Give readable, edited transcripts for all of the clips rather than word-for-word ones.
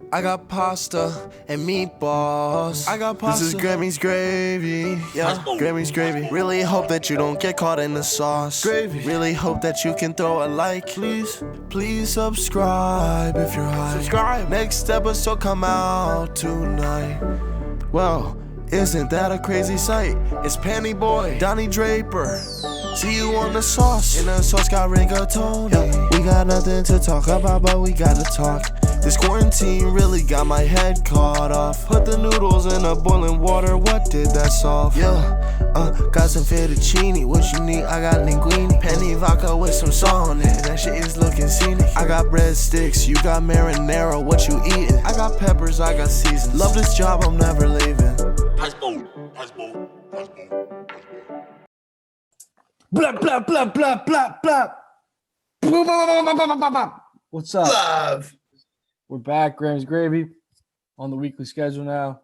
I got pasta and meatballs. I got pasta. This is Grammys gravy. Yeah, Grammys gravy. Really hope that you don't get caught in the sauce. Gravy. Really hope that you can throw a like. Please subscribe if you're high. Subscribe. Next episode come out tonight. Well, isn't that a crazy sight? It's Panty Boy, Donnie Draper. See you on the sauce. In the sauce got rigatoni. Yeah, we got nothing to talk about, but we gotta talk. This quarantine really got my head caught off. Put the noodles in a boiling water, what did that solve? Yeah, got some fettuccine, what you need? I got linguine. Penny vodka with some salt on it, that shit is looking scenic. I got breadsticks, you got marinara, what you eating? I got peppers, I got seasons. Love this job, I'm never leaving. Blah, blah, blah, blah, blah, blah. Blah, blah, blah, blah, blah, blah, blah. What's up? Love. We're back, Grammys Gravy, on the weekly schedule now,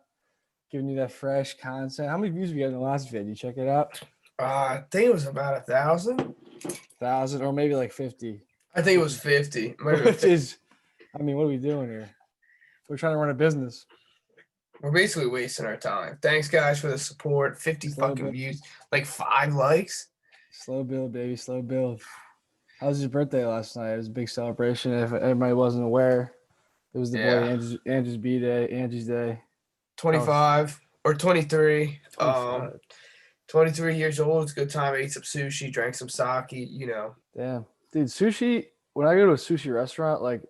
giving you that fresh content. How many views we got in the last video? You check it out? I think it was about 1,000. 1,000 or maybe like 50. I think it was 50. Which is, I mean, what are we doing here? We're trying to run a business. We're basically wasting our time. Thanks, guys, for the support. 50 fucking views, like 5 likes. Slow build, baby, slow build. How was your birthday last night? It was a big celebration. If everybody wasn't aware, it was the boy Angie's B-Day, Angie's Day. 25 or 23. 25. 23 years old. It's a good time. I ate some sushi, drank some sake, you know. Damn. Dude, sushi, when I go to a sushi restaurant, like,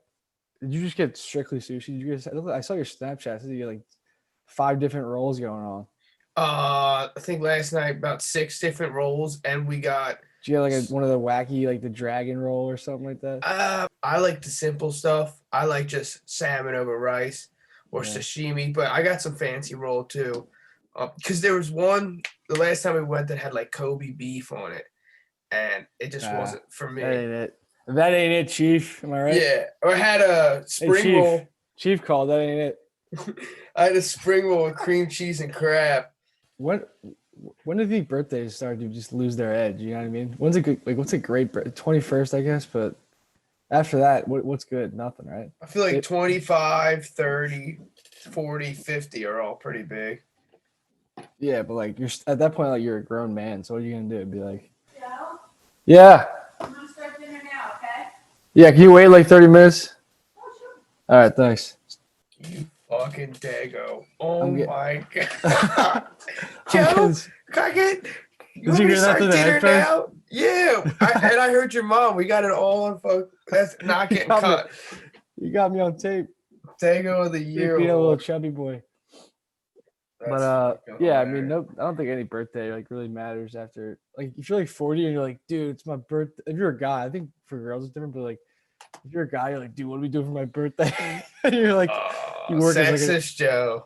did you just get strictly sushi? Did you guys, I saw your Snapchat. So you get like 5 different rolls going on. I think last night about 6 different rolls, and we got. Did you get like one of the wacky, like the dragon roll or something like that? I like the simple stuff. I like just salmon over rice or sashimi, but I got some fancy roll too. Because there was one the last time we went that had like Kobe beef on it, and it just wasn't for me. That ain't it. That ain't it, Chief. Am I right? Yeah. Or I had a spring roll. Chief called. That ain't it. I had a spring roll with cream cheese and crab. When do the birthdays start to just lose their edge? You know what I mean? When's a good, like, what's a great 21st, I guess, but after that, what's good? Nothing, right? I feel like 25, 30, 40, 50 are all pretty big. Yeah, but like you're at that point, like you're a grown man. So what are you gonna do? Be like, yeah. I'm gonna start dinner now, okay? Yeah, can you wait like 30 minutes? Oh, sure. All right, thanks. You fucking dago. Oh my god. Joe, did you hear that to the headphones? Now? Yeah. And I heard your mom. We got it all on phone. That's not getting cut. You got me on tape. Dago of the year. Being a little chubby boy. But yeah, I mean, no, I don't think any birthday like really matters after. Like, if you're like 40 and you're like, dude, it's my birthday. If you're a guy, I think for girls it's different. But like, if you're a guy, you're like, dude, what do we do for my birthday? And you're like, you work sexist as Joe.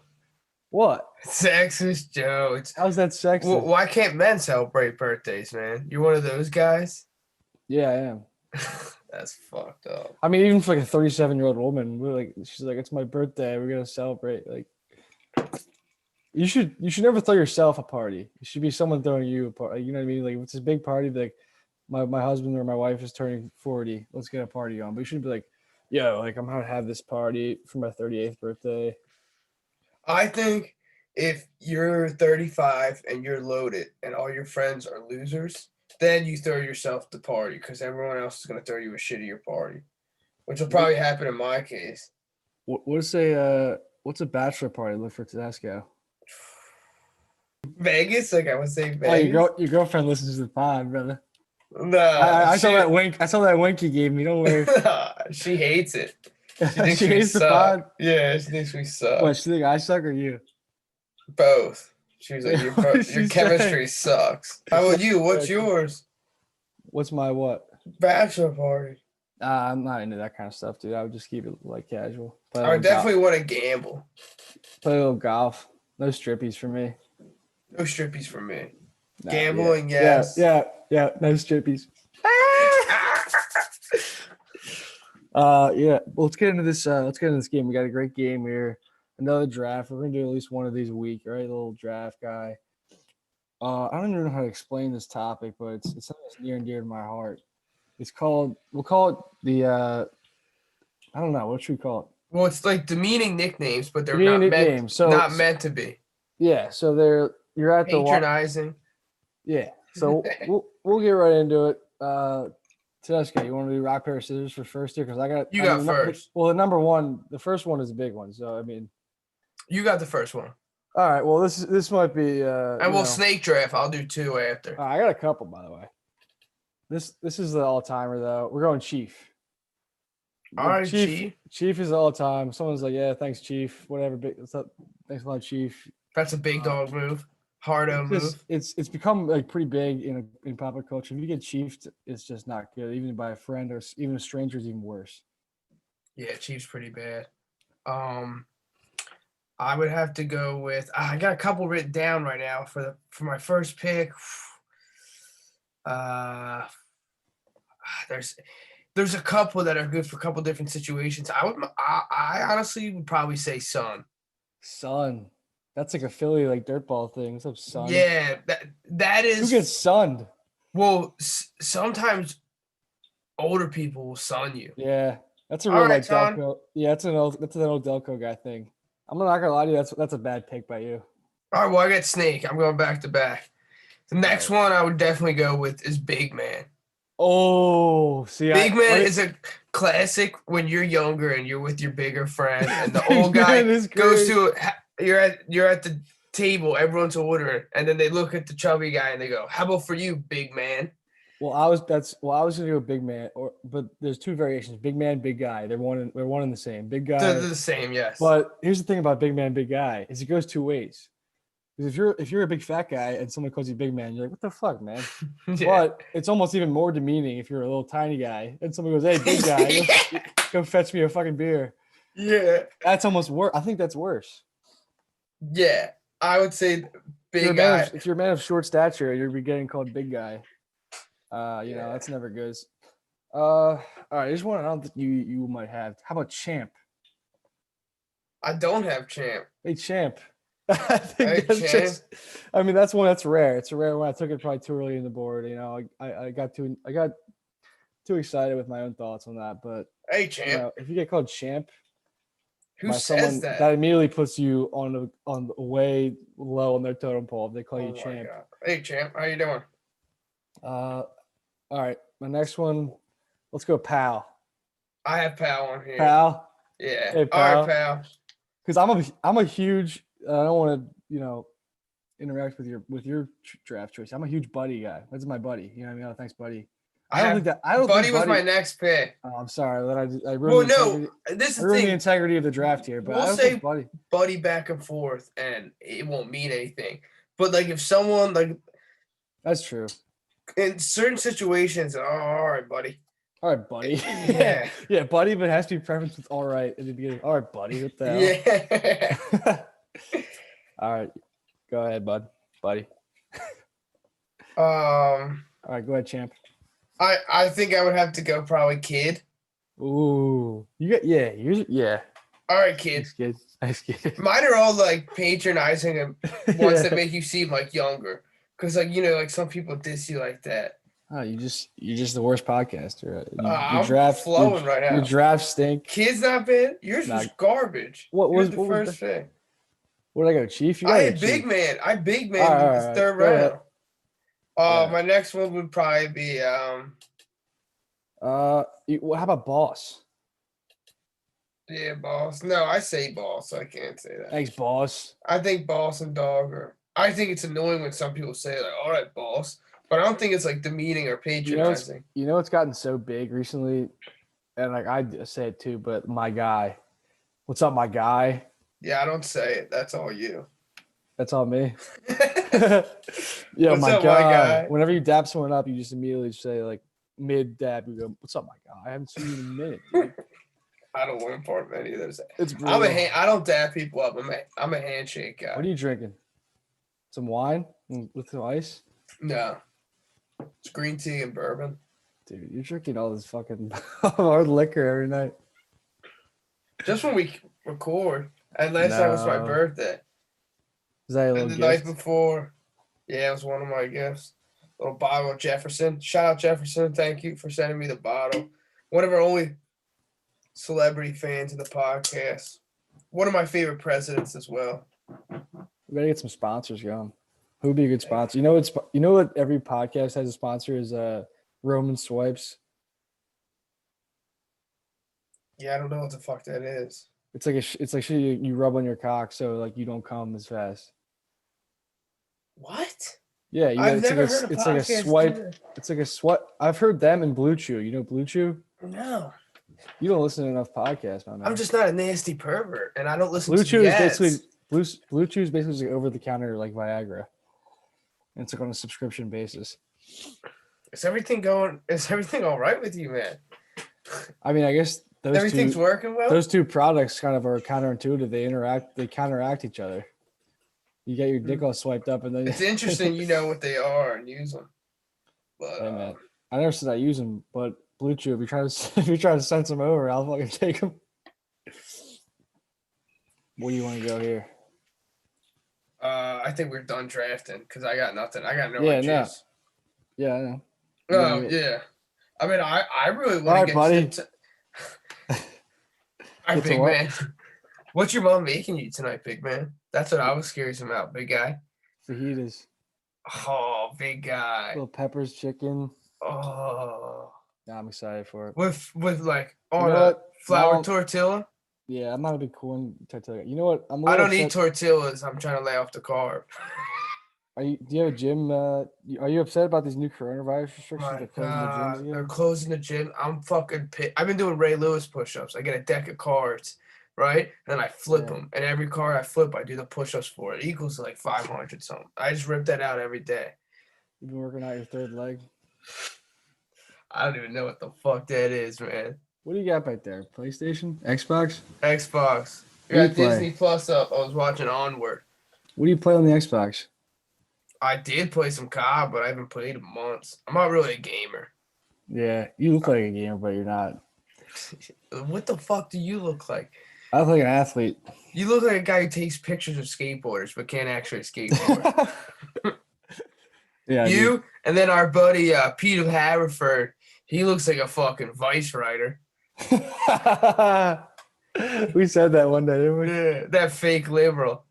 What? Sexist Joe. How's that sexist? Why can't men celebrate birthdays, man? You're one of those guys. Yeah, I am. That's fucked up. I mean, even for like a 37-year-old woman, she's like, it's my birthday. We're gonna celebrate. Like, you should never throw yourself a party. It should be someone throwing you a party. You know what I mean? Like, if it's a big party, like my husband or my wife is turning 40. Let's get a party on. But you shouldn't be like, yo, like I'm gonna have this party for my 38th birthday. I think if you're 35 and you're loaded and all your friends are losers, then you throw yourself the party because everyone else is gonna throw you a shittier party, which will probably happen in my case. What's a bachelor party look for Tedesco? Vegas, like I would say Vegas. Oh, your girlfriend listens to the pod, brother. No, I saw that wink. I saw that wink you gave me. Don't worry. She hates it. She hates the pod. Yeah, she thinks we suck. What? She think I suck or you? Both. She was like, your chemistry sucks. How about you? What's yours? What's my what? Bachelor party. I'm not into that kind of stuff, dude. I would just keep it like casual. I would definitely want to gamble. Play a little golf. No strippies for me. No strippies for me. Nah, Gambling, yes. Yeah. No strippies. Yeah. Well, let's get into this. Let's get into this game. We got a great game here. Another draft. We're gonna do at least one of these a week, right? A little draft guy. I don't even know how to explain this topic, but it's something that's near and dear to my heart. It's called. We'll call it the. I don't know. What should we call it? Well, it's like demeaning nicknames, but they're Demeaning not meant nicknames. So not meant to be. yeah, so you're at the Patronizing. yeah. So we'll get right into it. Tedeschi, you want to do rock paper scissors for first here? Because You got first. Well, the first one is a big one. So I mean, You got the first one. all right. Well, this might be. And we'll snake draft. I'll do 2 after. I got a couple, by the way. This is the all timer though. We're going Chief. All right, Chief is all time. Someone's like, yeah, thanks, Chief. Whatever. What's up? Thanks a lot, Chief. That's a big dog move. Hardo move. It's become like pretty big in popular culture. If you get chiefed, it's just not good. Even by a friend or even a stranger is even worse. Yeah, Chief's pretty bad. I would have to go with. I got a couple written down right now for my first pick. There's a couple that are good for a couple different situations. I honestly would probably say Son. Son. That's like a Philly like dirtball thing. What's up, Son? Yeah, that is. Who gets sunned? Well, sometimes older people will son you. Yeah, that's a real like Delco. Yeah, that's an old Delco guy thing. I'm not gonna lie to you. That's a bad pick by you. All right, well I got Snake. I'm going back to back. The next one I would definitely go with is Big Man. Oh, see, Big Man is a classic when you're younger and you're with your bigger friend, and the old guy goes to. You're at the table, everyone's ordering, and then they look at the chubby guy and they go, "How about for you, big man?" Well, I was gonna go big man, but there's 2 variations: big man, big guy. They're one and the same. Big guy. They're the same, yes. But here's the thing about big man, big guy is it goes 2 ways. Because if you're a big fat guy and someone calls you big man, you're like, what the fuck, man? Yeah. But it's almost even more demeaning if you're a little tiny guy and someone goes, hey, big guy, go fetch me a fucking beer. Yeah. That's almost worse. I think that's worse. Yeah, I would say big guy. If you're a man of short stature, you're getting called big guy. That's never good. All right, there's one I don't think you might have. How about Champ? I don't have Champ. Hey, Champ. I think that's one that's rare. It's a rare one. I took it probably too early in the board. I got too excited with my own thoughts on that. But hey, Champ, if you get called Champ, who says that? That immediately puts you on way low on their totem pole if they call you Champ. God. Hey, Champ, how you doing? All right, my next one. Let's go, Pal. I have Pal on here. Pal. Yeah. Hey, Pal. All right, Pal. Because I'm a huge. I don't want to interact with your draft choice. I'm a huge Buddy guy. That's my buddy. You know what I mean? Oh, thanks, Buddy. Buddy was my next pick. Oh, I'm sorry that I ruined the integrity of the draft here, but we'll say Buddy back and forth, and it won't mean anything. But like if someone like that's true in certain situations, all right, Buddy. All right, Buddy. Yeah, yeah, Buddy, but it has to be prefaced with all right at the beginning. All right, Buddy. What the hell? Yeah. All right, go ahead, Buddy. All right, go ahead, Champ. I think I would have to go probably Kid. Ooh, yeah. All right, Kid. Nice kid. Mine are all like patronizing and ones that make you seem like younger, because like some people diss you like that. Oh, you're just the worst podcaster. I'm flowing right now. Your draft stink. Kid's not bad. Yours was garbage. What was the first thing? Where did I go, Chief? I had Big Man. I big man in the third round. My next one would probably be how about Boss? Yeah, Boss. No, I say Boss. So I can't say that. Thanks, Boss. I think Boss and Dog are. I think it's annoying when some people say like, "All right, Boss," but I don't think it's like demeaning or patronizing. It's gotten so big recently, and like I say it too. But my guy, what's up, my guy? Yeah, I don't say it. That's all you. That's all me. Yeah, what's my up, guy. Whenever you dap someone up, you just immediately say like mid dap, you go, "What's up, my guy? I haven't seen you in a minute." Dude. I don't want to part of any of those. It's brutal. I don't dap people up. I'm a handshake guy. What are you drinking? Some wine with some ice? No, it's green tea and bourbon. Dude, you're drinking all this fucking hard liquor every night. Just when we record. And last night was my birthday. Was that a little gift? Night before, yeah, it was one of my gifts. Little bottle of Jefferson. Shout out Jefferson. Thank you for sending me the bottle. One of our only celebrity fans of the podcast. One of my favorite presidents as well. We gotta get some sponsors going. Who would be a good sponsor? You know what every podcast has a sponsor is Roman Swipes. Yeah, I don't know what the fuck that is. It's like it's like shit you rub on your cock so like you don't come as fast. What? Yeah, I've never heard a it's like a podcast swipe. do that. It's like a swipe. I've heard them and Blue Chew. You know Blue Chew? No. You don't listen to enough podcasts, my man. I'm just not a nasty pervert, and I don't listen Blue to Chew yes. is basically Blue Chew is basically over the counter like Viagra. And it's like on a subscription basis. Is everything all right with you, man? I mean, I guess Everything's working well. those two products kind of are counterintuitive. They counteract each other. You get your dick all swiped up, and then It's interesting, you know what they are and use them. But Hey, man. I never said I use them, but Blue Chew, if you try to send some over, I'll fucking take them. Where do you want to go here? I think we're done drafting because I got nothing. I got no Yeah, ideas. Yeah, I know. Oh Yeah. yeah. I mean, I really All want right, to get buddy. into. All right, Get to big what? man. What's your mom making you tonight, big man? That's what I was curious about, big guy. Fajitas, Oh, big guy. little peppers, chicken. Oh, Yeah, I'm excited for it. with like You on know a what? flour Now- tortilla. Yeah, I'm not a big corn tortilla. You know what? I'm a I little don't eat upset. tortillas. I'm trying to lay off the carb. Do you have a gym? Are you upset about these new coronavirus restrictions? My They're closing the gyms God, again? they're closing the gym. I'm fucking pissed. I've been doing Ray Lewis push-ups. I get a deck of cards, right? And then I flip Yeah. them. And every card I flip, I do the push-ups for it. It equals to like 500 something. I just rip that out every day. You've been working out your third leg. I don't even know what the fuck that is, man. What do you got back there? PlayStation? Xbox? Xbox. What do You you got play? Disney Plus up. I was watching Onward. What do you play on the Xbox? I did play some COD, but I haven't played in months. I'm not really a gamer. Yeah, you look like a gamer, but you're not. What the fuck do you look like? I look like an athlete. You look like a guy who takes pictures of skateboarders but can't actually skateboard. Yeah, I do. You and then our buddy Pete of Haverford, he looks like a fucking vice writer. We said that one day, didn't we? Yeah, that fake liberal.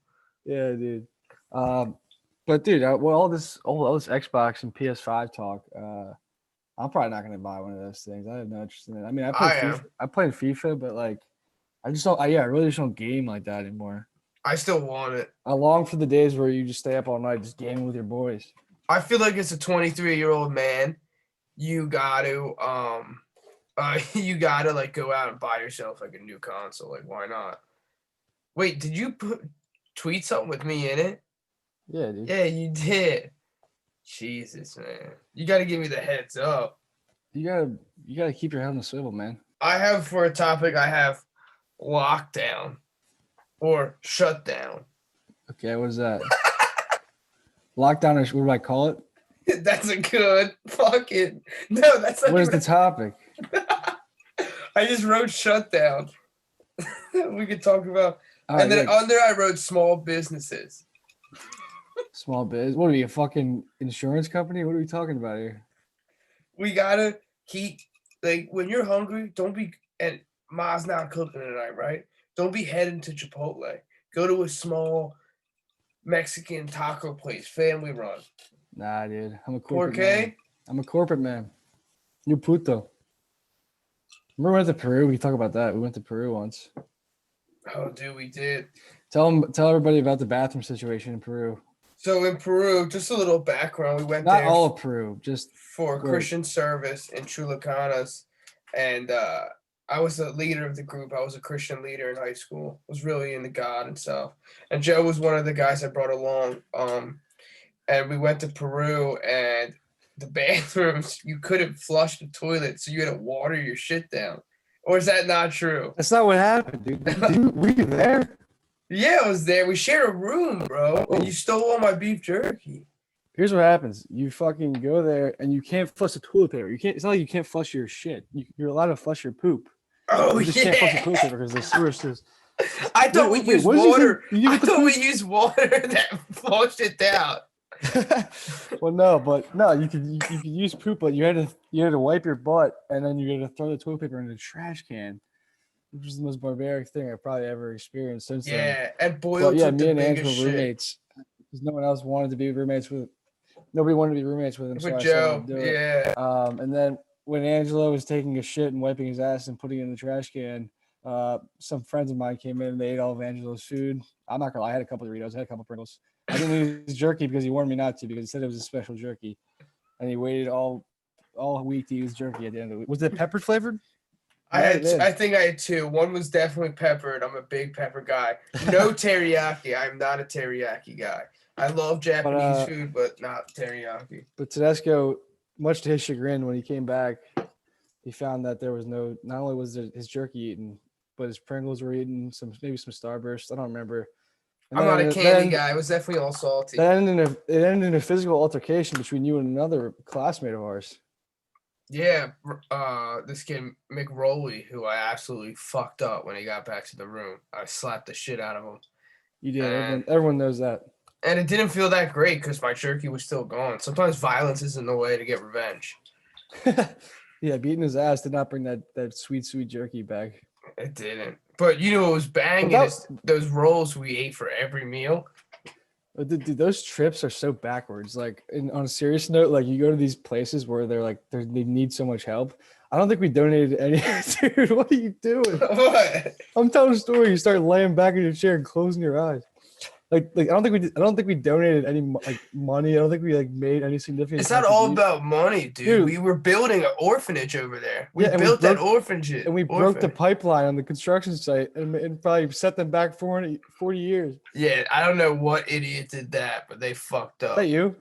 Yeah, dude. But dude, all this Xbox and PS5 talk, I'm probably not gonna buy one of those things. I have no interest in it. I mean, I played FIFA, but like, I just don't. I really just don't game like that anymore. I still want it. I long for the days where you just stay up all night just gaming with your boys. I feel like as a 23-year-old man, you gotta like go out and buy yourself like a new console. Like, why not? Wait, did you tweet something with me in it? Yeah, dude. Yeah, you did. Jesus, man. You gotta give me the heads up. You gotta keep your head on the swivel, man. I have for a topic, I have lockdown or shutdown. Okay, what is that? Lockdown, or what do I call it? That's a good fucking no. That's not What is even- the topic? I just wrote shutdown. We could talk about, All right, and then yeah, under I wrote small businesses. small biz. What are you, a fucking insurance company? What are we talking about here? We gotta keep like when you're hungry. Don't be and Ma's not cooking tonight, right? Don't be heading to Chipotle. Go to a small Mexican taco place, family run. Nah, dude. I'm a corporate Porque man. I'm a corporate man. You puto. Remember we went to Peru? We talk about that. We went to Peru once. oh, dude, we did. Tell everybody about the bathroom situation in Peru. So in Peru, just a little background. We went Not there all of Peru, just for where- Christian service in Chulacanas, and I was the leader of the group. I was a Christian leader in high school. Was really into God and stuff. And Joe was one of the guys I brought along. And we went to Peru, and the bathrooms you couldn't flush the toilet, so you had to water your shit down. Or is that not true? that's not what happened, dude. Were you there? Yeah, I was there. We shared a room, bro. And you stole all my beef jerky. Here's what happens. You fucking go there and you can't flush the toilet paper. You can't. It's not like you can't flush your shit. You're allowed to flush your poop. Oh You just can't flush the yeah. toilet paper because the sewer is. I thought we Wait, used what did you water. do? You I give it the thought we food- used water that flushed it down. Well, no, you could use poop, but you had to wipe your butt and then you had to throw the toilet paper in the trash can. which was the most barbaric thing I've probably ever experienced since then. Yeah, and Boyle But yeah, took me the and Ange biggest were shit. roommates because no one else wanted to be roommates with. Nobody wanted to be roommates with him, so With I said I Joe, would do it. yeah. And then when Angelo was taking a shit and wiping his ass and putting it in the trash can, some friends of mine came in and they ate all of Angelo's food. I'm not gonna lie, I had a couple of Doritos, I had a couple of Pringles. I didn't eat his jerky because he warned me not to because he said it was a special jerky, and he waited all week to use jerky at the end of the week. Was it pepper flavored? I think I had 2. One was definitely peppered. I'm a big pepper guy. No teriyaki. I'm not a teriyaki guy. I love Japanese food, but not teriyaki. But Tedesco, much to his chagrin, when he came back, he found that there was not only was his jerky eaten, but his Pringles were eaten, maybe some Starburst. I don't remember. And I'm not a candy guy. It was definitely all salty. It ended in a physical altercation between you and another classmate of ours. Yeah, this kid McRoley, who I absolutely fucked up when he got back to the room. I slapped the shit out of him. You did. Everyone knows that. And it didn't feel that great because my jerky was still gone. Sometimes violence isn't the way to get revenge. Yeah, beating his ass did not bring that sweet jerky back. It didn't. But you know what was banging is those rolls we ate for every meal. Dude, those trips are so backwards. Like, on a serious note, like you go to these places where they need so much help. I don't think we donated any. Dude, what are you doing? What? I'm telling a story. You start laying back in your chair and closing your eyes. Like I don't think we donated any money. I don't think we made any significant. It's not all about money, dude. We were building an orphanage over there. We built that orphanage. And we broke the pipeline on the construction site and probably set them back 40 years. Yeah, I don't know what idiot did that, but they fucked up. Is that you?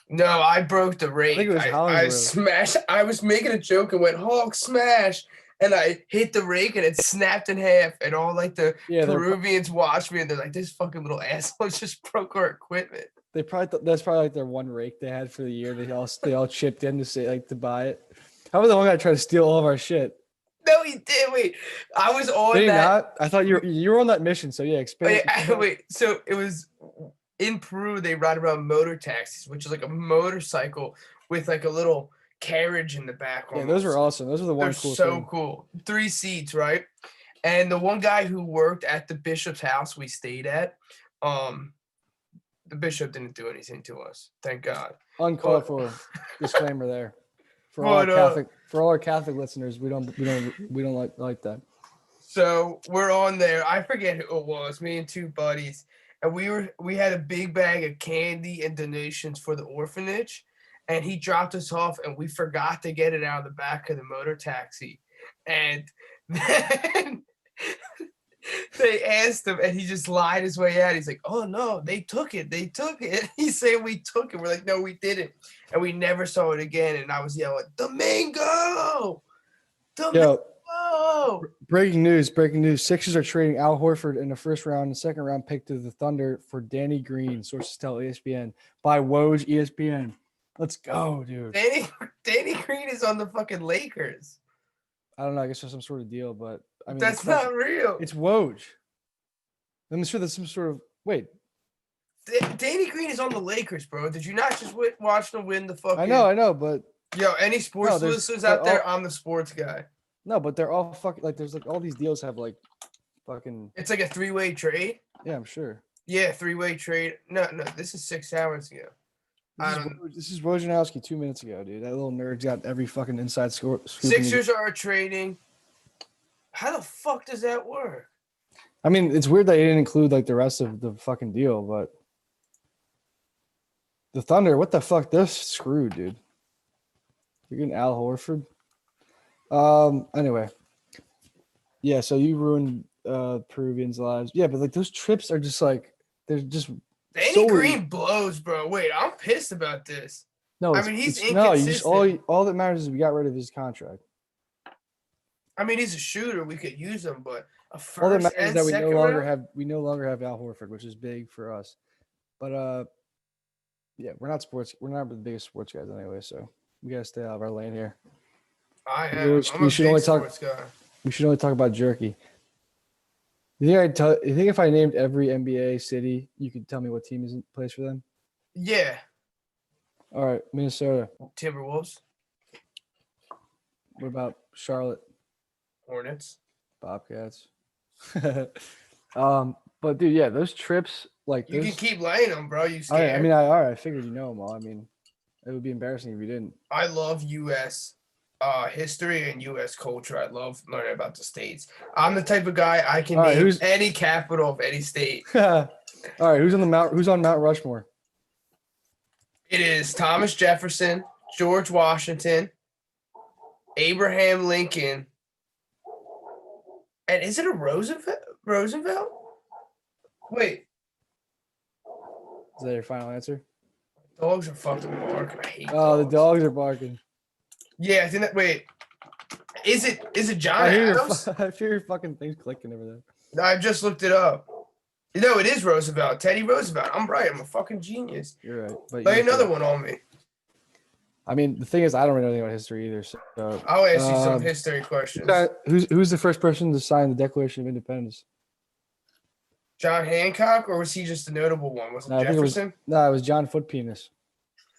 No, I broke the rake. I think it was I smashed. I was making a joke and went Hulk smash. And I hit the rake and it snapped in half. And all the Peruvians watched me and they're like, this fucking little asshole just broke our equipment. They probably that's probably their one rake they had for the year. They all chipped in to say to buy it. How was the one guy trying to steal all of our shit? No, he did. Wait, I was on did that. Not? I thought you were on that mission. So yeah, explain. Wait. So it was in Peru. They ride around motor taxis, which is like a motorcycle with a little carriage in the back. Yeah, those were awesome. Those are the one cool. So cool. 3 seats, right? And the one guy who worked at the bishop's house we stayed at, the bishop didn't do anything to us. Thank God. Uncalled for. Disclaimer there. For all our Catholic listeners, we don't like that. So we're on there. I forget who it was. Me and 2 buddies, and we had a big bag of candy and donations for the orphanage. And he dropped us off, and we forgot to get it out of the back of the motor taxi. And then they asked him, and he just lied his way out. He's like, "Oh no, they took it. They took it." He's saying we took it. We're like, "No, we didn't." And we never saw it again. And I was yelling, "Domingo! Domingo!" Breaking news. Sixers are trading Al Horford in the first round and second round pick to the Thunder for Danny Green. Sources tell ESPN by Woj ESPN. Let's go, dude. Danny Green is on the fucking Lakers. I don't know. I guess there's some sort of deal, but I mean that's not real. It's Woj. I'm sure there's some sort of wait. Danny Green is on the Lakers, bro. Did you not just watch them win the fucking? I know, but any sports listeners out there? I'm the sports guy. No, but they're all fucking there's all these deals have fucking. It's like a 3-way trade. Yeah, I'm sure. Yeah, 3-way trade. No, this is 6 hours ago. This is Wojnarowski 2 minutes ago, dude. That little nerd's got every fucking inside scoop. Sixers are trading. How the fuck does that work? I mean, it's weird that you didn't include the rest of the fucking deal, but the Thunder, what the fuck? They're screwed, dude. You're getting Al Horford. Anyway. Yeah, so you ruined Peruvians' lives. Yeah, but those trips are just they're just Danny Green blows, bro. Wait, I'm pissed about this. No, I mean he's inconsistent. No, all that matters is we got rid of his contract. I mean he's a shooter. We could use him, but a first all that matters is that we no longer have Al Horford, which is big for us. But yeah, we're not the biggest sports guys anyway, so we gotta stay out of our lane here. I am. I'm a big sports guy. We should only talk about jerky. You think if I named every NBA city, you could tell me what team is in place for them? Yeah. All right, Minnesota. Timberwolves. What about Charlotte? Hornets. Bobcats. But dude, yeah, those trips, like You those. can keep laying them, bro. You I scared? mean, I figured you know them all. I mean, it would be embarrassing if you didn't. I love U.S. History and U.S. culture. I love learning about the states. I'm the type of guy I can All right, name any capital of any state. All right, who's on Mount Rushmore? It is Thomas Jefferson, George Washington, Abraham Lincoln, and is it a Roosevelt? Roosevelt? Wait, Is that your final answer? dogs are fucking barking. I hate Oh, the dogs. dogs are barking. Yeah, I think that. Wait, is it John I hear Adams? I hear your fucking things clicking over there. I just looked it up. No, it is Roosevelt. Teddy Roosevelt. I'm right. I'm a fucking genius. You're right. But Lay you're another correct. one on me. I mean, the thing is, I don't really know anything about history either. So, I'll ask you some history questions. who's the first person to sign the Declaration of Independence? John Hancock, or was he just a notable one? Was it No, I think Jefferson? it was John Foot Penis.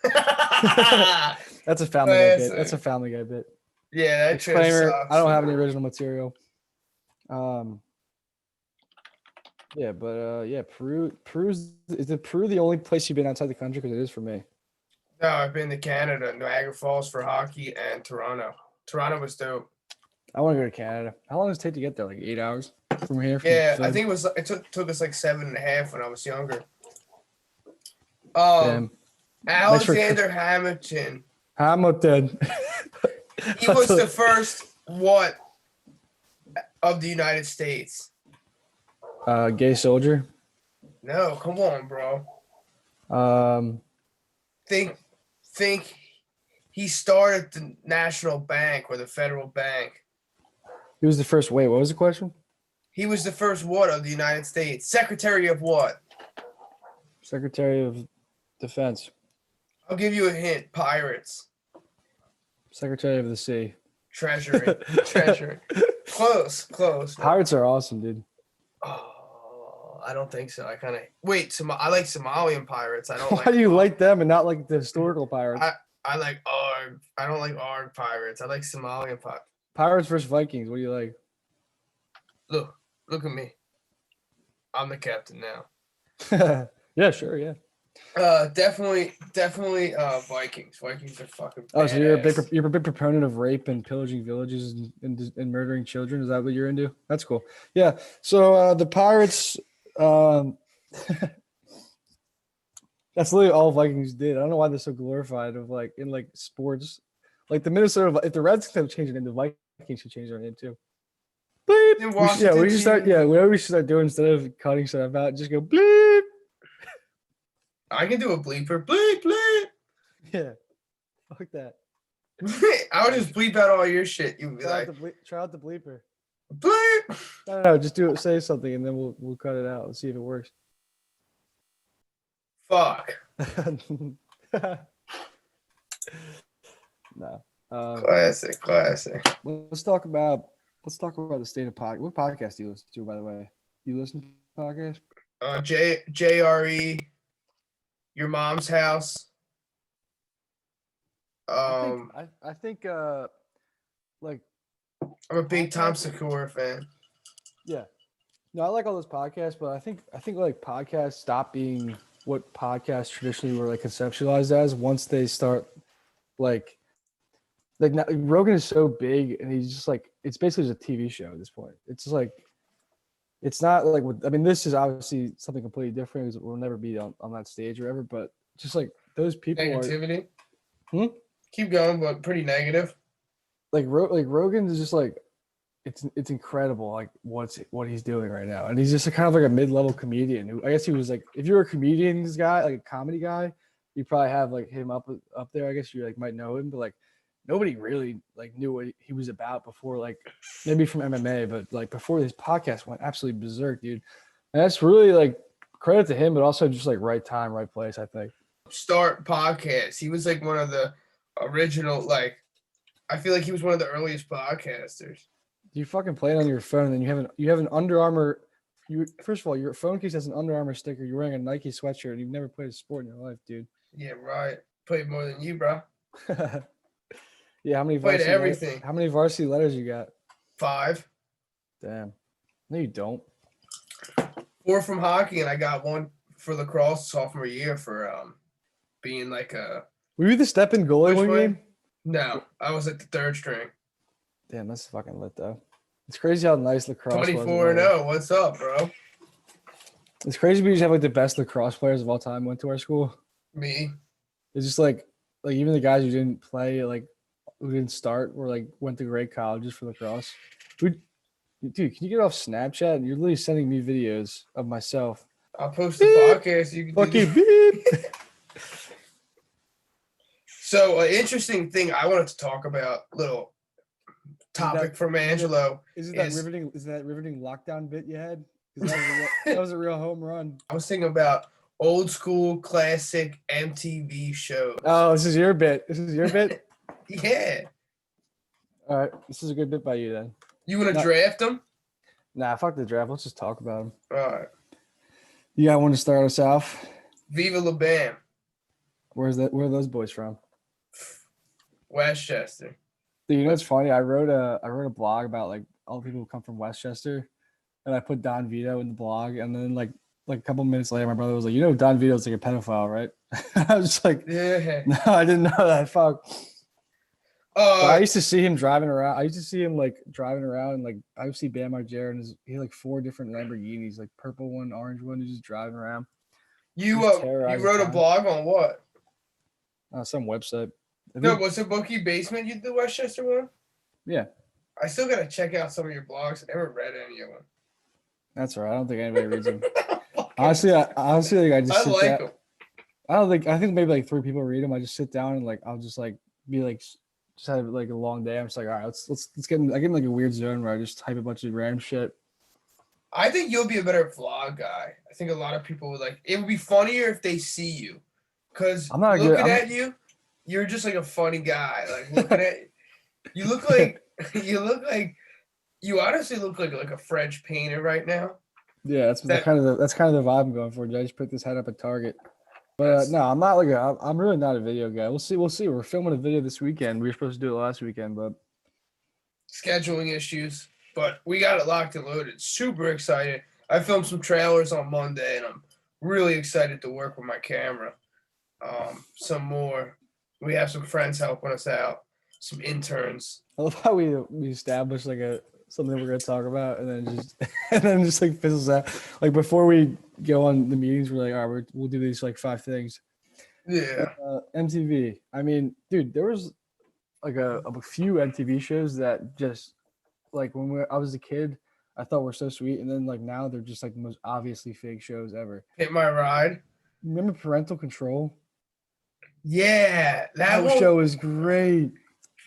That's a Family Guy bit. That's a Family Guy bit. Yeah, that shit Disclaimer: sucks. I don't have any original material. Yeah, but yeah, Peru's is Peru the only place you've been outside the country? Because it is for me. No, I've been to Canada, Niagara Falls for hockey, and Toronto. Toronto was dope. I want to go to Canada. How long does it take to get there? Like 8 hours from here? Yeah, I think it took us like 7.5 when I was younger. Damn. Alexander Hamilton. Hamilton. He was the first what of the United States? Gay soldier. No, come on, bro. Think he started the National Bank or the Federal Bank. He was the first. Wait, what was the question? He was the first what of the United States? Secretary of what? Secretary of Defense. I'll give you a hint. Pirates. Secretary of the Sea. Treasury. Treasury. Close. Pirates are awesome, dude. Oh, I don't think so. I kind of wait. I like Somalian pirates. I don't Why like. do you like them and not like the historical pirates? I like ARG. I don't like ARG pirates. I like Somalian pirates. Pirates versus Vikings. What do you like? Look at me. I'm the captain now. Yeah, sure, yeah. Definitely Vikings. Vikings are fucking badass. Oh, so you're a big proponent of rape and pillaging villages and murdering children. Is that what you're into? That's cool. Yeah. So the pirates. That's literally all Vikings did. I don't know why they're so glorified of like in like sports, like the Minnesota. If the Reds have changed their name, the Vikings should change their name too. Bleep. We should start. Yeah, whatever we should start doing instead of cutting stuff out, just go bleep. I can do a bleeper. Bleep, bleep. Yeah. Fuck that. I would just bleep out all your shit. You'd be like, Try out the bleeper. bleep. No, just do it. Say something, and then we'll cut it out and see if it works. Fuck. No. Classic. Let's talk about the state of podcast. What podcast do you listen to, by the way? You listen to podcasts? JRE, Your Mom's House. I think like I'm a big Tom Segura fan. yeah. No, I like all those podcasts, but I think like podcasts stop being what podcasts traditionally were like conceptualized as once they start like now, Rogan is so big and he's just like it's basically just a TV show at this point. It's just like it's not like I mean this is obviously something completely different because we'll never be on that stage or whatever, but just like those people Negativity. are Keep going, but pretty negative. like Rogan is just like it's incredible like what he's doing right now, and he's just kind of like a mid-level comedian who I guess he was like if you're a comedians guy like a comedy guy you probably have like him up there. I guess you like might know him, but like nobody really like knew what he was about before, like maybe from MMA, but like before this podcast went absolutely berserk, dude. And that's really like credit to him, but also just like right time, right place, I think. Start podcast. He was like one of the original, like I feel like he was one of the earliest podcasters. You fucking play it on your phone, and you have an Under Armour. First of all, your phone case has an Under Armour sticker. You're wearing a Nike sweatshirt, and you've never played a sport in your life, dude. Yeah, right. Played more than you, bro. Yeah, how many Played varsity everything. How many varsity letters you got? 5. Damn. No, you don't. 4 from hockey, and I got 1 for lacrosse sophomore year for being like a. Were you the step-in goalie Which one way? game? No, I was at the 3rd string. Damn, that's fucking lit though. It's crazy how nice lacrosse was. 24-0. What's up, bro? It's crazy we just have like the best lacrosse players of all time went to our school. Me. It's just like even the guys who didn't play, like who didn't start, were like went to great colleges for lacrosse. Dude, can you get off Snapchat? You're literally sending me videos of myself. I'll post the podcast. You can Fucking do beep. So, an interesting thing I wanted to talk about, little topic from Angelo. Is that riveting lockdown bit you had? 'Cause that was a real home run. I was thinking about old school classic MTV shows. Oh, this is your bit. Yeah. All right, this is a good bit by you then. You want to No. draft them? Nah, fuck the draft. Let's just talk about them. All right. You got one to start us off? Viva La Bam, Where are those boys from? Westchester. Dude, you know what's funny? I wrote a blog about like all the people who come from Westchester, and I put Don Vito in the blog, and then like a couple minutes later, my brother was like, "You know, Don Vito's like a pedophile, right?" I was just like, Yeah. "No, I didn't know that." Fuck. But I Uh, used to see him driving around. I used to see him like driving around, and like I would see Bam Margera, and he had like 4 different Lamborghinis, like purple one, orange one. He's just driving around. you just you terrorizing wrote a town. blog on what? Some website. No, was it Bookie Basement? You did the Westchester one? Yeah, I still gotta check out some of your blogs. I never read any of them. that's all right. I don't think anybody reads them. Honestly, like, I just I sit like down. them. I think maybe like 3 people read them. I just sit down and like I'll just like be like just have like a long day. I'm just like, all right, let's get in. I get in like a weird zone where I just type a bunch of random shit. I think you'll be a better vlog guy. I think a lot of people would like. It would be funnier if they see you, because I'm not looking good. at you, you're just like a funny guy. Like looking at you, look like you honestly look like a French painter right now. Yeah, that's kind of the vibe I'm going for. I just picked this head up at Target. But That's- no, I'm not I'm really not a video guy. We'll see. We're filming a video this weekend. We were supposed to do it last weekend, but Scheduling issues, but we got it locked and loaded. Super excited. I filmed some trailers on Monday, and I'm really excited to work with my camera. Some more. We have some friends helping us out. Some interns. I love how we established like something we're gonna talk about, and then just like fizzles out. Like before we go on the meetings, we're like, all right, we'll do these like 5 things. Yeah. MTV. I mean, dude, there was like a few MTV shows that just like when I was a kid, I thought were so sweet, and then like now they're just like the most obviously fake shows ever. Hit My Ride. Remember Parental Control? Yeah, that one, show was great.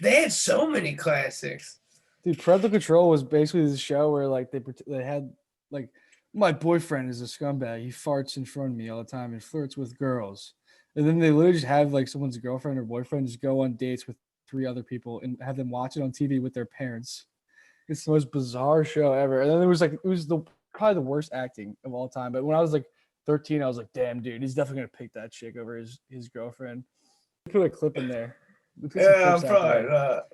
They had so many classics. Dude, Parental Control was basically the show where like they had like my boyfriend is a scumbag. He farts in front of me all the time and flirts with girls. And then they literally just have like someone's girlfriend or boyfriend just go on dates with 3 other people and have them watch it on TV with their parents. It's the most bizarre show ever. And then it was probably the worst acting of all time. But when I was like 13, I was like, damn, dude, he's definitely gonna pick that chick over his girlfriend. Put a clip in there. Yeah, probably not.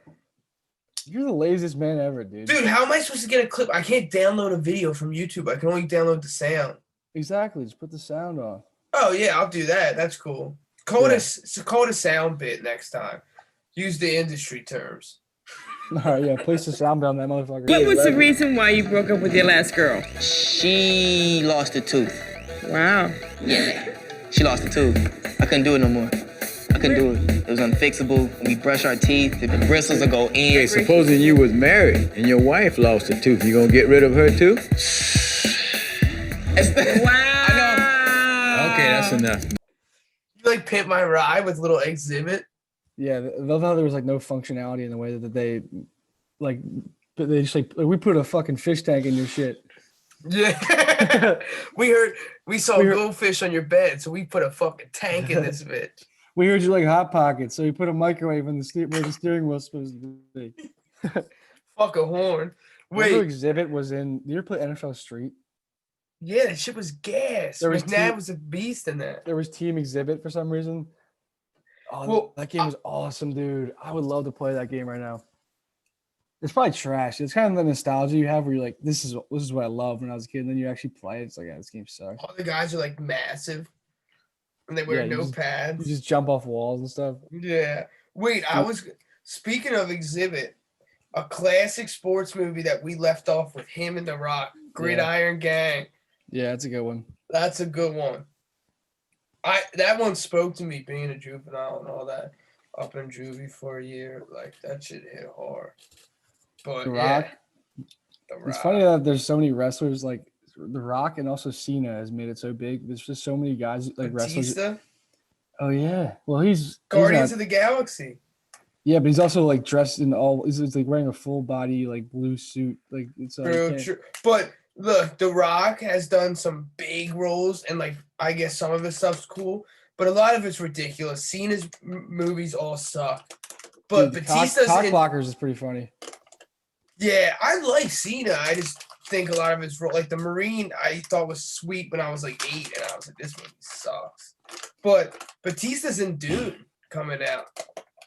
You're the laziest man ever, dude. Dude, how am I supposed to get a clip? I can't download a video from YouTube. I can only download the sound. Exactly. Just put the sound on. Oh yeah, I'll do that. That's cool. Call it a sound bit next time. Use the industry terms. All right, yeah. Place the sound bit on that motherfucker. What was the reason why you broke up with your last girl? She lost a tooth. Wow. Yeah, she lost a tooth. I couldn't do it no more. I couldn't do it. It was unfixable. When we brush our teeth, the bristles will go in. Hey, supposing you was married and your wife lost a tooth, you gonna get rid of her too? Wow. I know. Okay, that's enough. You like Pimp My Ride with little exhibit? Yeah, I love how there was like no functionality in the way that they like, but they just like we put a fucking fish tank in your shit. Yeah. we saw goldfish on your bed, so we put a fucking tank in this bitch. We heard you like Hot Pockets, so we put a microwave in where the steering wheel's supposed to be. Fuck a horn. Wait, Wait, Exhibit was in. Did you ever play NFL Street? yeah, that shit was gas. There was McNabb two- was a beast in that. There was Team Exhibit for some reason. Oh, Well, that game was awesome, dude. I would love to play that game right now. It's probably trash. It's kind of the nostalgia you have where you're like, this is what I loved when I was a kid. And then you actually play it. It's like, yeah, this game sucks. All the guys are like massive, and they wear Yeah, no You pads. just jump off walls and stuff. Yeah. Wait, I was speaking of Exhibit, a classic sports movie that we left off with him and The Rock, Gridiron Gang. Yeah, that's a good one. That's a good one. That one spoke to me being a juvenile and all that. Up in juvie for a year, like that shit hit hard. But The Rock. The Rock. It's funny that there's so many wrestlers like The Rock and also Cena has made it so big. There's just so many guys like wrestlers. Batista, Oh yeah. Well, he's Guardians not- of the Galaxy. Yeah, but he's also like dressed in all. He's like wearing a full body like blue suit. Like it's True. But look, The Rock has done some big roles, and like I guess some of his stuff's cool, but a lot of it's ridiculous. Cena's movies all suck. But Batista's cock blockers is pretty funny. Yeah, I like Cena. I just think a lot of his role, like the Marine, I thought was sweet when I was like 8, and I was like, this movie sucks. But Batista's in Dune coming out.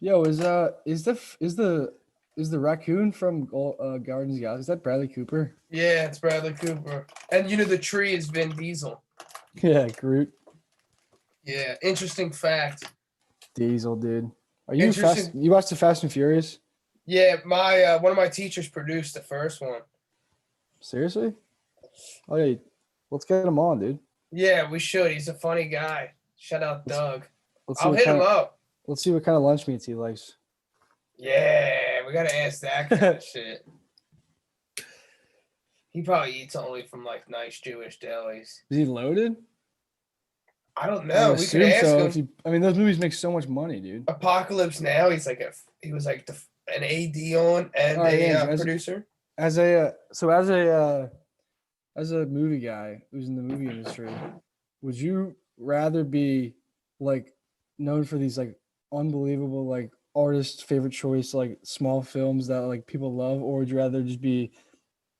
Yo, is the raccoon from Guardians of the Galaxy? Is that Bradley Cooper? Yeah, it's Bradley Cooper, and the tree is Vin Diesel. Yeah, Groot. Yeah, interesting fact. Diesel, dude. Are you Interesting- fast? You watched the Fast and Furious? Yeah, my one of my teachers produced the first one. Seriously? Oh yeah, let's get him on, dude. Yeah, we should. He's a funny guy. Shout out Doug. Let's see I'll what hit kind him of, up. Let's see what kind of lunch meats he likes. Yeah, we gotta ask that kind of shit. He probably eats only from like nice Jewish delis. Is he loaded? I don't I know. would We could assume ask so. him. I mean, those movies make so much money, dude. Apocalypse Now. He was like an AD on and Alright, a Andrew, producer. As a movie guy who's in the movie industry, would you rather be like known for these like unbelievable like artist favorite choice like small films that like people love, or would you rather just be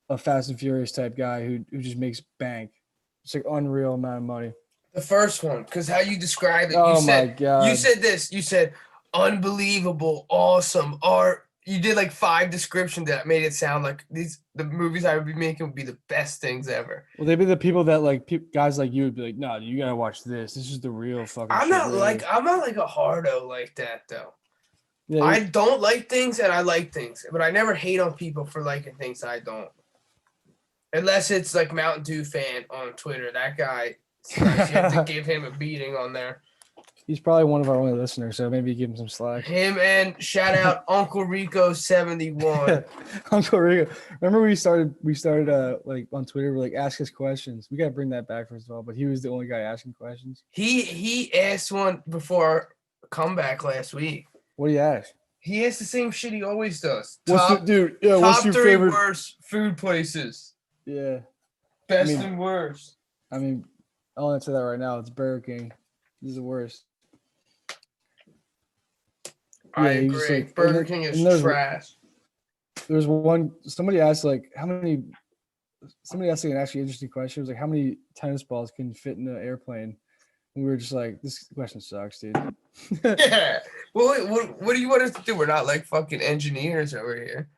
a Fast and Furious type guy who just makes bank? It's like unreal amount of money. The first one, because how you described it, Oh you my said God. you said this. You said unbelievable, awesome art. You did like 5 descriptions that made it sound like the movies I would be making would be the best things ever. Well, they'd be the people that like guys like you would be like, no, you gotta watch this. This is the real fucking. I'm shit, not really." like a hardo like that though. Yeah, I don't like things and I like things, but I never hate on people for liking things I don't. Unless it's like Mountain Dew fan on Twitter. That guy, you have to give him a beating on there. he's probably one of our only listeners, so maybe give him some slack. Him and shout out Uncle Rico 71. Uncle Rico. Remember we started like on Twitter, we're like ask us questions. We gotta bring that back first of all, but he was the only guy asking questions. He asked one before our comeback last week. What do you ask? He asked the same shit he always does. What's Top, what's top your 3 favorite? worst food places. Yeah. Best mean- and worst. I mean, I'll answer that right now. It's Burger King. This is the worst. I Yeah, he was agree. like- Burger and King and is there's- trash. There's one somebody asked like somebody asked like an actually interesting question. It was like how many tennis balls can fit in an airplane? And we were just like, this question sucks, dude. Yeah. Well, what do you want us to do? We're not like fucking engineers over here.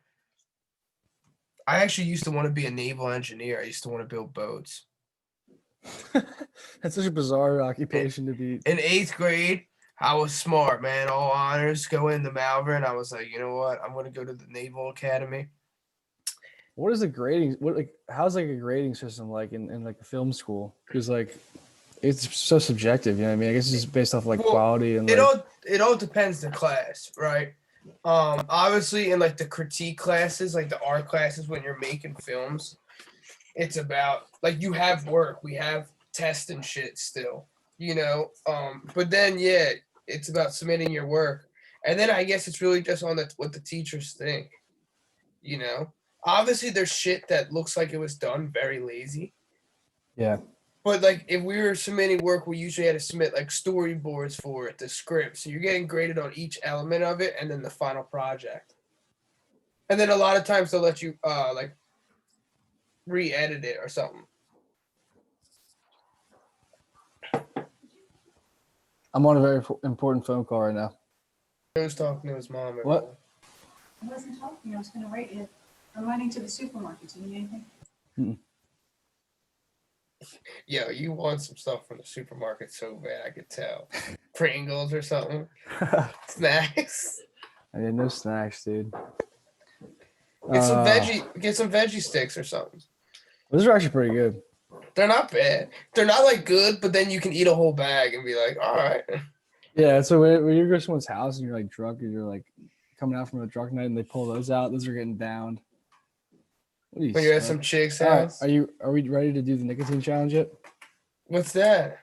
I actually used to want to be a naval engineer. I used to want to build boats. That's such a bizarre occupation to be. In 8th grade, I was smart, man. All honors, go into Malvern. I was like, you know what? I'm gonna go to the Naval Academy. What is the grading? How's like a grading system like in like a film school? Because like it's so subjective, you know what I mean? I guess it's just based off like Well, quality and It like, all depends the class, right? Obviously in like the critique classes, like the art classes when you're making films, it's about like you have work, we have tests and shit still, you know. But then yeah, it's about submitting your work. And then I guess it's really just on what the teachers think. You know? Obviously there's shit that looks like it was done very lazy. yeah. But like if we were submitting work, we usually had to submit like storyboards for it, the script. So you're getting graded on each element of it and then the final project. And then a lot of times they'll let you like re-edit it or something. I'm on a very important phone call right now. He was talking to his mom. What? I wasn't talking. I was going to write you. I'm running to the supermarket. Do you need anything? Yo, you want some stuff from the supermarket so bad, I could tell. Pringles or something. Snacks. I had no snacks, dude. Get some veggie sticks or something. Those are actually pretty good. They're not bad. They're not like good, but then you can eat a whole bag and be like, all right. Yeah, so when you go to someone's house and you're like drunk and you're like coming out from a drunk night and they pull those out, those are getting downed. When you're at some chick's All right, house. are we ready to do the nicotine challenge yet? What's that?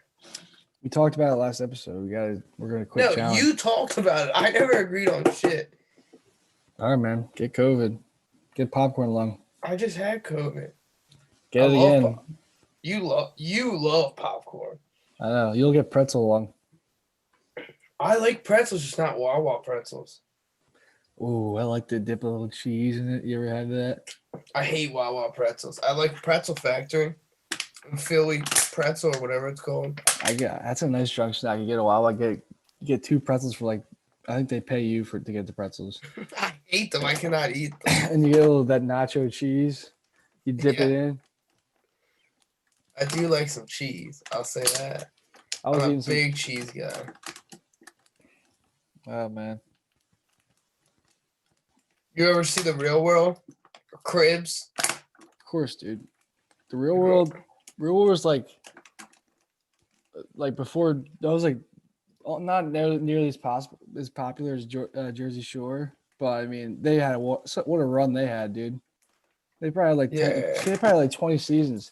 We talked about it last episode. We're gonna quit No, challenge. you talked about it. I never agreed on shit. All right, man. Get COVID. Get popcorn lung. I just had COVID. Get it again. You love popcorn. I know. You'll get pretzel lung. I like pretzels, just not Wawa pretzels. Ooh, I like to dip a little cheese in it. You ever had that? I hate Wawa pretzels. I like Pretzel Factory, Philly pretzel or whatever it's called. That's a nice drunk snack. You get a while. You get 2 pretzels for I think they pay you to get the pretzels. I hate them. I cannot eat them. And you get a little of that nacho cheese. You dip it in. I do like some cheese. I'll say that. I was I'm eating a big cheese guy. Oh man. You ever see The Real World? Or Cribs? Of course, dude. The real world was like before. That was like not nearly as popular as Jersey Shore, but I mean they had what a run they had, dude. They probably had like 20 seasons.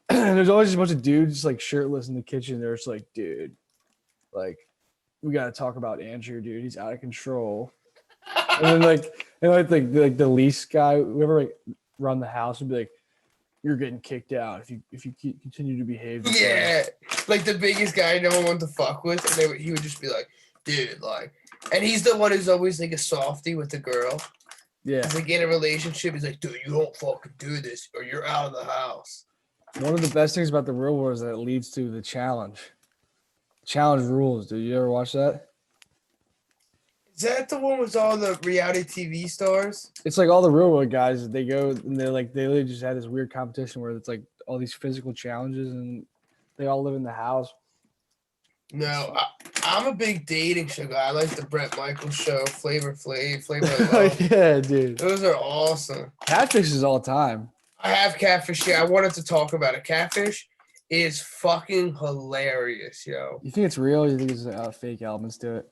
And there's always just a bunch of dudes just like shirtless in the kitchen. They're just like, dude, like we gotta talk about Andrew, dude. He's out of control. And then the lease guy, whoever like run the house, would be like, "You're getting kicked out if you continue to behave." Yeah, like the biggest guy no one wanted to fuck with, and he would just be like, "Dude, like," and he's the one who's always like a softie with the girl. Yeah, he's like in a relationship. He's like, "Dude, you don't fucking do this, or you're out of the house." One of the best things about The Real World is that it leads to the challenge. Challenge rules. Did you ever watch that? Is that the one with all the reality TV stars? It's like all the Real World guys. They go and they literally just had this weird competition where it's like all these physical challenges and they all live in the house. No, I'm a big dating show guy. I like the Brett Michaels show, Flavor Flav, Flavor of Love. Yeah, dude. Those are awesome. Catfish is all time. I have Catfish here. I wanted to talk about it. Catfish is fucking hilarious, yo. You think it's real? Or you think it's fake elements to it?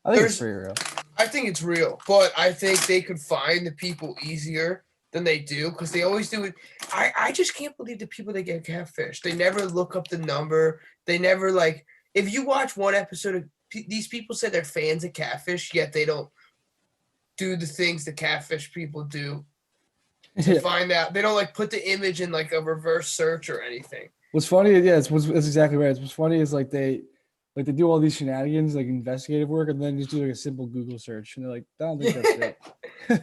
I think it's pretty real. I think it's real, but I think they could find the people easier than they do because they always do it. I just can't believe the people that get catfish. They never look up the number. They never like. If you watch one episode of these people say they're fans of catfish, yet they don't do the things the catfish people do to find out. They don't like put the image in like a reverse search or anything. What's funny? Yeah, it's exactly right. What's funny is like they do all these shenanigans, like investigative work, and then just do like a simple Google search, and they're like, I don't think that's it.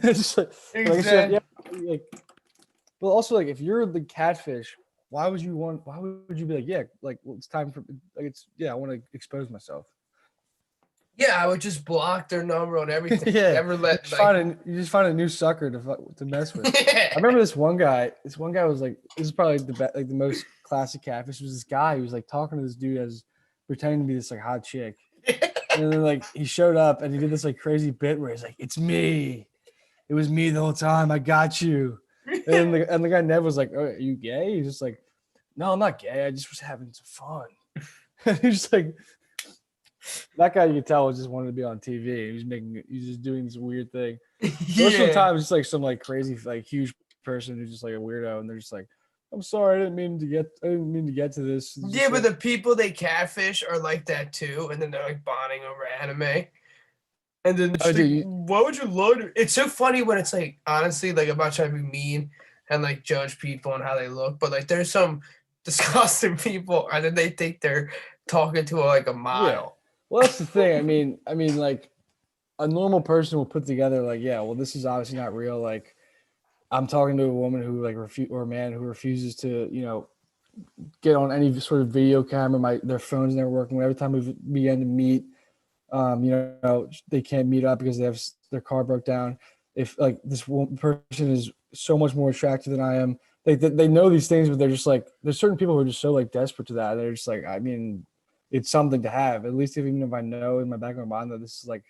It's like, Exactly. But also, like, if you're the catfish, why would you be like, yeah, like, well, it's time for, like, I want to expose myself. Yeah, I would just block their number on everything. Yeah, Never let you just find a new sucker to mess with. I remember this one guy. This one guy was like, this is probably the most classic catfish. Was this guy who was like talking to this dude as pretending to be this like hot chick, and then like he showed up and he did this like crazy bit where he's like, "It's me, it was me the whole time. I got you." And the guy Nev was like, "Oh, are you gay?" He's just like, "No, I'm not gay. I just was having some fun." And he's just like, that guy you could tell was just wanted to be on TV. He's just doing this weird thing. Most of the time, it's just like some like crazy like huge person who's just like a weirdo, and they're just like, "I'm sorry, I didn't mean to get to this." It's Yeah, but like, the people they catfish are like that too, and then they're like bonding over anime. And then it's like, why would you load it? It's so funny when it's like, honestly, like I'm not trying to be mean and like judge people and how they look, but like there's some disgusting people, and then they think they're talking to like a model. Yeah. Well, that's the thing. I mean, like a normal person will put together like, yeah, well, this is obviously not real. Like, I'm talking to a woman who like or a man who refuses to, get on any sort of video camera. Their phone's never working. Every time we began to meet, they can't meet up because their car broke down. if like this one person is so much more attractive than I am. They know these things, but they're just like there's certain people who are just so like desperate to that. They're just like, I mean, it's something to have. At least even if I know in my back of my mind that this is like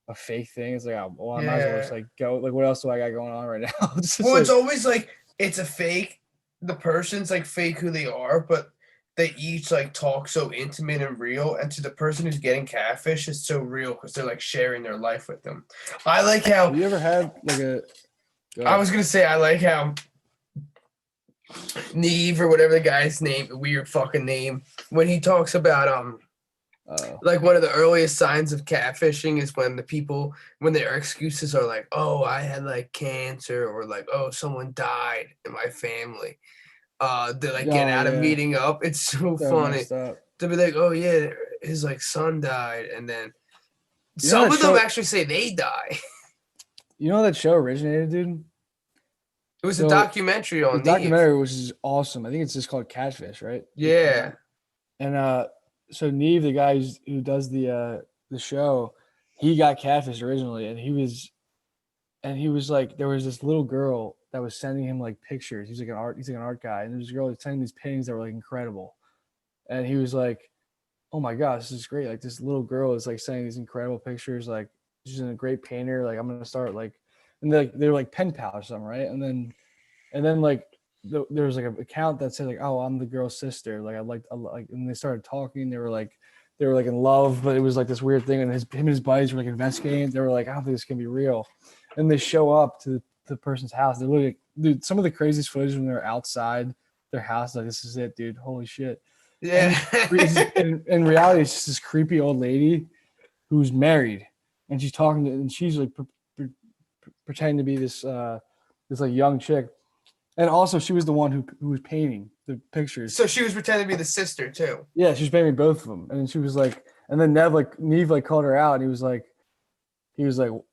a fake thing, it's like, oh, well, I might as well just like go. Like, what else do I got going on right now? It's just It's always like it's a fake. The person's like fake who they are, but they each like talk so intimate and real. And to the person who's getting catfish, it's so real because they're like sharing their life with them. I like how. Have you ever had like a? I was gonna say I like how Neve or whatever the guy's name, weird fucking name, when he talks about like one of the earliest signs of catfishing is when the people when their excuses are like, oh, I had like cancer, or like, oh, someone died in my family. They're like getting out of meeting up. It's so funny. They'll be like, oh yeah, his like son died, and then some of them actually say they die. You know how that show originated, dude? It was a documentary on the documentary, which is awesome. I think it's just called Catfish, right? Yeah. And so Neve, the guy who does the show, he got catfish originally, and he was like, there was this little girl that was sending him like pictures. He's like an art guy, and there's a girl sending these paintings that were like incredible, and he was like, oh my gosh, this is great. Like this little girl is like sending these incredible pictures. Like she's a great painter. Like I'm gonna start like, and they're like pen pals or something, right? And then like there was like an account that said like, oh, I'm the girl's sister. Like I like, and they started talking. They were like in love, but it was like this weird thing. And him and his buddies were like investigating. They were like, I don't think this can be real. And they show up to the person's house. They're literally, dude, some of the craziest footage when they're outside their house. Like, this is it, dude. Holy shit. Yeah. And in reality, it's just this creepy old lady who's married, and she's talking to, and she's like pretending to be this like young chick. And also, she was the one who was painting the pictures. So she was pretending to be the sister too. Yeah, she was painting both of them, and then she was like, and then Neve called her out, and he was like,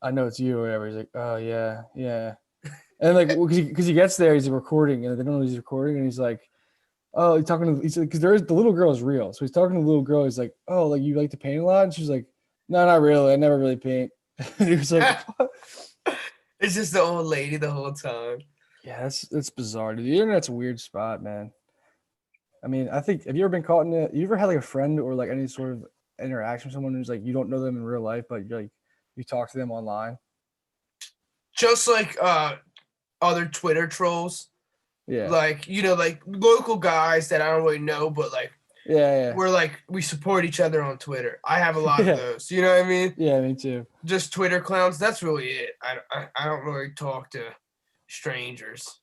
I know it's you or whatever. He's like, oh yeah, and like because he gets there, he's recording, and they don't know he's recording, and he's like, oh, he's like, because the little girl is real, so he's talking to the little girl. He's like, oh, like you like to paint a lot, and she's like, no, not really. I never really paint. And he was like, it's just the old lady the whole time. Yeah, that's bizarre. Dude. The internet's a weird spot, man. I mean, I think, have you ever been caught in it? You ever had like a friend or like any sort of interaction with someone who's like, you don't know them in real life, but you're like, you talk to them online? Just like other Twitter trolls. Yeah. Like, you know, like local guys that I don't really know, but like, yeah. We're like, we support each other on Twitter. I have a lot of those. You know what I mean? Yeah, me too. Just Twitter clowns. That's really it. I don't really talk to strangers.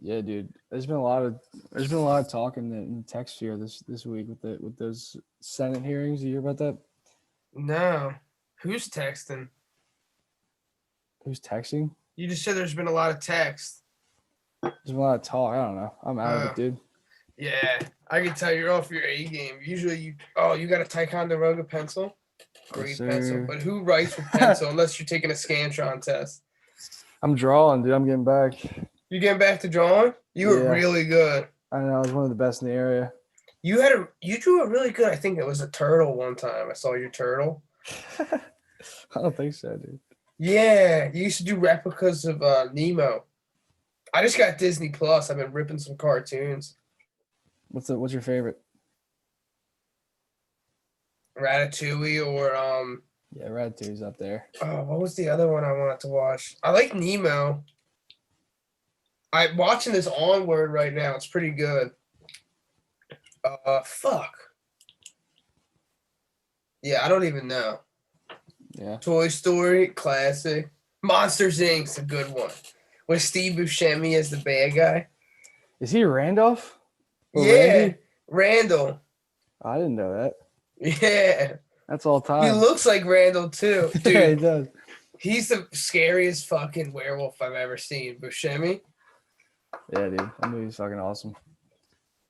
Yeah, dude. There's been a lot of talk in the text sphere this week with those Senate hearings. You hear about that? No. Who's texting? Who's texting? You just said there's been a lot of text. There's been a lot of talk. I don't know. I'm out of it, dude. Yeah, I can tell you're off your A game. Usually you got a Ticonderoga pencil? Great pencil. But who writes with pencil unless you're taking a Scantron test? I'm drawing, dude. I'm getting back. You getting back to drawing? You were really good. I know. I was one of the best in the area. You drew a really good, I think it was a turtle one time. I saw your turtle. I don't think so, dude. Yeah, you used to do replicas of Nemo. I just got Disney Plus. I've been ripping some cartoons. What's your favorite? Ratatouille or Yeah, Ratatouille's up there. Oh, what was the other one I wanted to watch? I like Nemo. I'm watching this Onward right now. It's pretty good. Fuck. Yeah, I don't even know. Yeah. Toy Story, classic. Monsters Inc.'s a good one. With Steve Buscemi as the bad guy. Is he Randolph? Or yeah, Randy? Randall. I didn't know that. Yeah. That's all time. He looks like Randall too. Dude, yeah, he does. He's the scariest fucking werewolf I've ever seen. Buscemi. Yeah, dude. That movie's fucking awesome.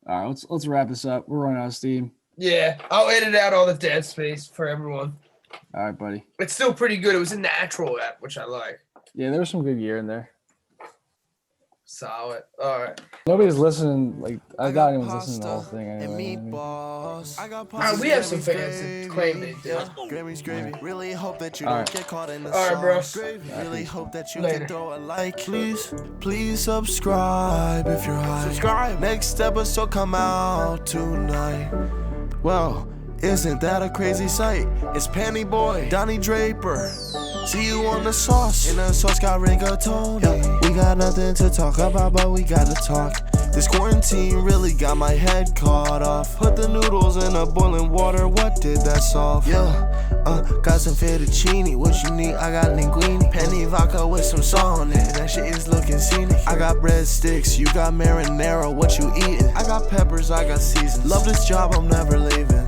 All right, let's wrap this up. We're running out of steam. Yeah, I'll edit out all the dead space for everyone. All right, buddy. It's still pretty good. It was a natural app, which I like. Yeah, there was some good gear in there. Solid. All right. Nobody's listening. Like I got doubt anyone's listening to the whole pasta thing and anyway. I mean, meatballs. I got We have some Grammys fans that claim they do. Yeah, Grammys gravy. Really hope that you Alright. don't get caught in the Alright, bro. sauce. Really hope that you Later. can throw a like. Please subscribe if you're high. Subscribe. Next episode come out tonight. Well, isn't that a crazy sight? It's Penny Boy, Donnie Draper. See you on the sauce. And the sauce got rigatoni. Yeah, we got nothing to talk about, but we gotta talk. This quarantine really got my head caught off. Put the noodles in a boiling water, what did that solve? Yeah, got some fettuccine, what you need? I got linguine. Penny vodka with some salt on it, that shit is looking scenic. I got breadsticks, you got marinara, what you eating? I got peppers, I got seasons. Love this job, I'm never leaving.